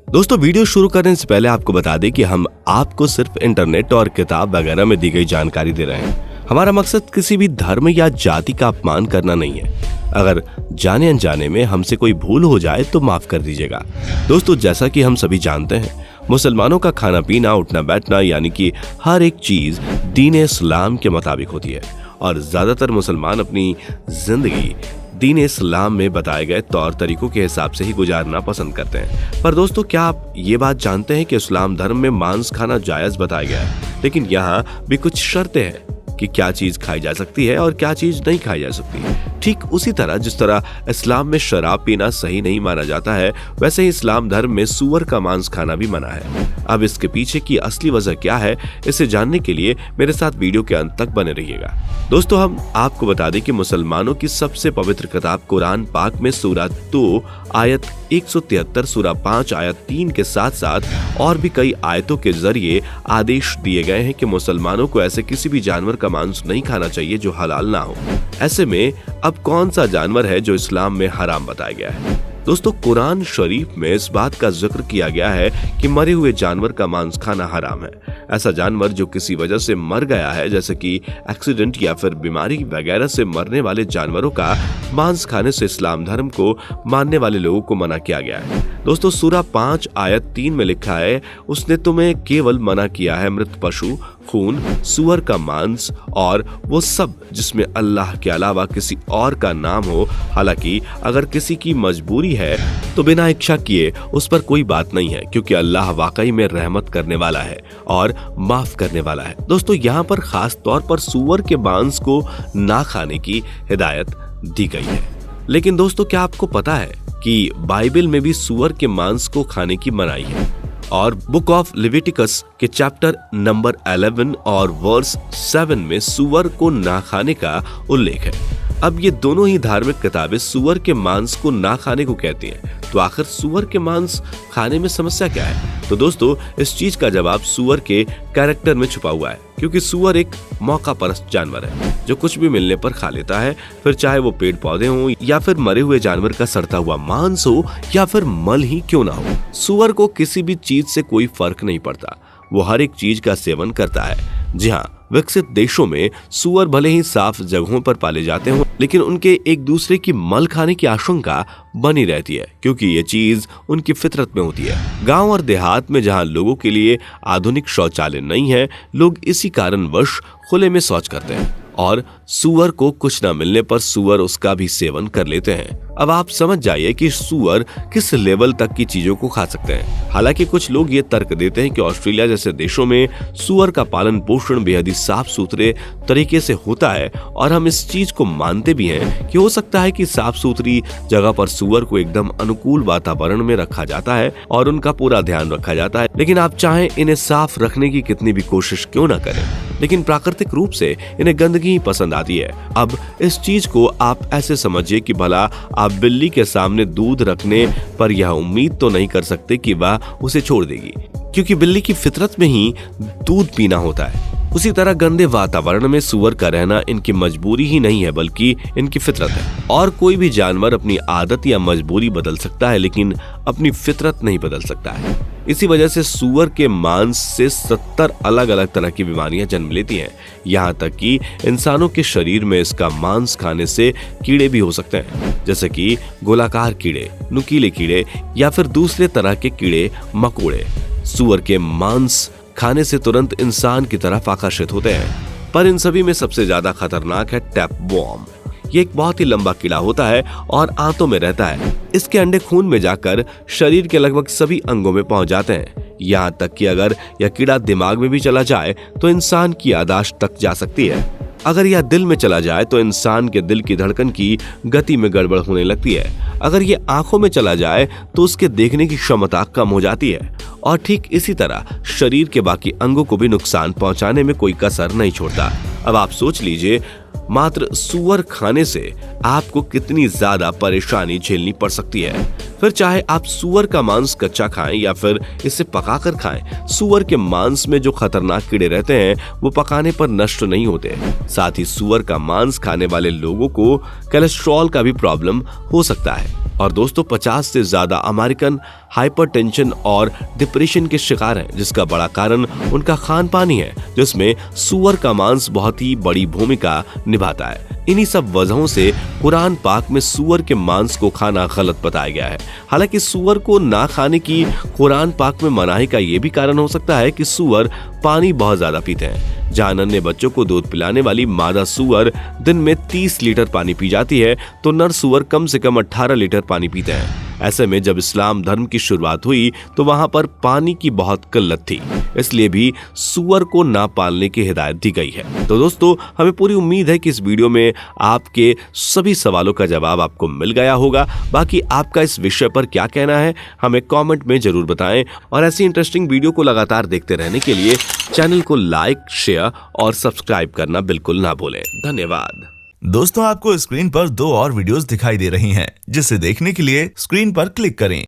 दोस्तों, वीडियो शुरू करने से पहले आपको बता दें कि हम आपको सिर्फ इंटरनेट और किताब वगैरह में दी गई जानकारी दे रहे हैं। हमारा मकसद किसी भी धर्म या जाति का अपमान करना नहीं है। अगर जाने अनजाने में हमसे कोई भूल हो जाए तो माफ कर दीजिएगा। दोस्तों, जैसा कि हम सभी जानते हैं, मुसलमानों का खाना पीना, उठना बैठना, यानी कि हर एक चीज दीन इस्लाम के मुताबिक होती है और ज्यादातर मुसलमान अपनी जिंदगी दीन इस्लाम में बताए गए तौर तरीकों के हिसाब से ही गुजारना पसंद करते हैं। पर दोस्तों, क्या आप ये बात जानते हैं कि इस्लाम धर्म में मांस खाना जायज बताया गया है, लेकिन यहाँ भी कुछ शर्तें हैं कि क्या चीज खाई जा सकती है और क्या चीज नहीं खाई जा सकती। ठीक उसी तरह जिस तरह इस्लाम में शराब पीना सही नहीं माना जाता है, वैसे ही इस्लाम धर्म में सूअर का मांस खाना भी मना है। अब इसके पीछे की असली वजह क्या है, इसे जानने के लिए मेरे साथ वीडियो के अंत तक बने रहिएगा। दोस्तों, हम आपको बता दें कि मुसलमानों की सबसे पवित्र किताब कुरान पाक में सूरा 2 आयत 173, सूरा 5 आयत 3 के साथ साथ और भी कई आयतों के जरिए आदेश दिए गए हैं कि मुसलमानों को ऐसे किसी भी जानवर का मांस नहीं खाना चाहिए जो हलाल ना हो। ऐसे में अब कौन सा जानवर है जो इस्लाम में हराम बताया गया है? दोस्तों, कुरान शरीफ में इस बात का जिक्र किया गया है कि मरे हुए जानवर का मांस खाना हराम है। ऐसा जानवर जो किसी वजह से मर गया है, जैसे कि एक्सीडेंट या फिर बीमारी वगैरह से मरने वाले जानवरों का मांस खाने से इस्लाम धर्म को मानने वाले लोगों को मना किया गया है। दोस्तों, सूरा 5 आयत 3 में लिखा है, उसने तुम्हें केवल मना किया है मृत पशु, खून, सुअर का मांस और वो सब जिसमें अल्लाह के अलावा किसी और का नाम हो। हालांकि अगर किसी की मजबूरी है तो बिना इच्छा किए उस पर कोई बात नहीं है, क्योंकि अल्लाह वाकई में रहमत करने वाला है और माफ करने वाला है। दोस्तों, यहाँ पर खास तौर पर सुअर के मांस को ना खाने की हिदायत दी गई है। लेकिन दोस्तों, क्या आपको पता है कि बाइबल में भी सुअर के मांस को खाने की मनाही है और बुक ऑफ लेविटिकस के चैप्टर नंबर 11 और वर्स 7 में सुअर को ना खाने का उल्लेख है। अब ये दोनों ही धार्मिक किताबें सुअर के मांस को ना खाने को कहती हैं, तो आखिर सुअर के मांस खाने में समस्या क्या है? तो दोस्तों, इस चीज का जवाब सुअर के कैरेक्टर में छुपा हुआ है, क्योंकि सुअर एक मौका परस्त जानवर है जो कुछ भी मिलने पर खा लेता है, फिर चाहे वो पेड़ पौधे हों या फिर मरे हुए जानवर का सड़ता हुआ मांस हो या फिर मल ही क्यों ना हो। सुअर को किसी भी चीज से कोई फर्क नहीं पड़ता, वो हर एक चीज का सेवन करता है। जी हाँ, विकसित देशों में सुअर भले ही साफ जगहों पर पाले जाते हों, लेकिन उनके एक दूसरे की मल खाने की आशंका बनी रहती है, क्योंकि ये चीज उनकी फितरत में होती है। गांव और देहात में जहां लोगों के लिए आधुनिक शौचालय नहीं है, लोग इसी कारणवश खुले में शौच करते हैं और सुअर को कुछ न मिलने पर सुअर उसका भी सेवन कर लेते हैं। अब आप समझ जाइए कि सुअर किस लेवल तक की चीजों को खा सकते हैं। हालांकि कुछ लोग ये तर्क देते हैं कि ऑस्ट्रेलिया जैसे देशों में सुअर का पालन पोषण बेहद ही साफ सुथरे तरीके से होता है और हम इस चीज को मानते भी हैं कि हो सकता है कि साफ सुथरी जगह पर सुअर को एकदम अनुकूल वातावरण में रखा जाता है और उनका पूरा ध्यान रखा जाता है। लेकिन आप चाहें इन्हें साफ रखने की कितनी भी कोशिश क्यों ना करें, लेकिन प्राकृतिक रूप से इन्हें गंदगी पसंद आती है। अब इस चीज को आप ऐसे समझिए कि भला आप बिल्ली के सामने दूध रखने पर यह उम्मीद तो नहीं कर सकते कि वह उसे छोड़ देगी, क्योंकि बिल्ली की फितरत में ही दूध पीना होता है। उसी तरह गंदे वातावरण में सुअर का रहना इनकी मजबूरी ही नहीं है, बल्कि इनकी फितरत है। और कोई भी जानवर अपनी आदत या मजबूरी बदल सकता है, लेकिन अपनी फितरत नहीं बदल सकता है। इसी वजह से सुअर के मांस से 70 अलग अलग तरह की बीमारियां जन्म लेती हैं। यहाँ तक कि इंसानों के शरीर में इसका मांस खाने से कीड़े भी हो सकते हैं, जैसे कि गोलाकार कीड़े, नुकीले कीड़े या फिर दूसरे तरह के कीड़े मकोड़े। सुअर के मांस खाने से तुरंत इंसान की तरफ आकर्षित होते हैं, पर इन सभी में सबसे ज्यादा खतरनाक है टैपवॉर्म। ये एक बहुत ही लंबा कीड़ा होता है और आंतों में रहता है। इसके अंडे खून में जाकर शरीर के लगभग सभी अंगों में पहुंच जाते हैं। यहाँ तक कि अगर यह कीड़ा दिमाग में भी चला जाए तो इंसान की याददाश्त तक जा सकती है। अगर यह दिल में चला जाए तो इंसान के दिल की धड़कन की गति में गड़बड़ होने लगती है। अगर यह आंखों में चला जाए तो उसके देखने की क्षमता कम हो जाती है और ठीक इसी तरह शरीर के बाकी अंगों को भी नुकसान पहुंचाने में कोई कसर नहीं छोड़ता। अब आप सोच लीजिए, मात्र सुअर खाने से आपको कितनी ज्यादा परेशानी झेलनी पड़ सकती है। फिर चाहे आप सूअर का मांस कच्चा खाएं या फिर इसे पकाकर खाएं, सूअर के मांस में जो खतरनाक कीड़े रहते हैं वो पकाने पर नष्ट नहीं होते। साथ ही सूअर का मांस खाने वाले लोगों को कोलेस्ट्रॉल का भी प्रॉब्लम हो सकता है। और दोस्तों 50 से ज्यादा अमेरिकन हाइपरटेंशन और डिप्रेशन के शिकार हैं, जिसका बड़ा कारण उनका खान पान ही है, जिसमें सूअर का मांस बहुत ही बड़ी भूमिका निभाता है। इन्हीं सब वजहों से कुरान पाक में सूअर के मांस को खाना गलत बताया गया है। हालांकि सूअर को ना खाने की कुरान पाक में मनाही का ये भी कारण हो सकता है कि सूअर पानी बहुत ज्यादा पीते हैं। जहां नन्हे बच्चों को दूध पिलाने वाली मादा सूअर दिन में 30 लीटर पानी पी जाती है, तो नर सूअर कम से कम 18 लीटर पानी पीते हैं। ऐसे में जब इस्लाम धर्म की शुरुआत हुई तो वहां पर पानी की बहुत किल्लत थी, इसलिए भी सूअर को ना पालने की हिदायत दी गई है। तो दोस्तों हमें पूरी उम्मीद है कि इस वीडियो में आपके सभी सवालों का जवाब आपको मिल गया होगा। बाकी आपका इस विषय पर क्या कहना है हमें कमेंट में जरूर बताएं, और ऐसी इंटरेस्टिंग वीडियो को लगातार देखते रहने के लिए चैनल को लाइक, शेयर और सब्सक्राइब करना बिल्कुल ना भूलें। धन्यवाद। दोस्तों आपको स्क्रीन पर 2 और वीडियोस दिखाई दे रही हैं, जिसे देखने के लिए स्क्रीन पर क्लिक करें।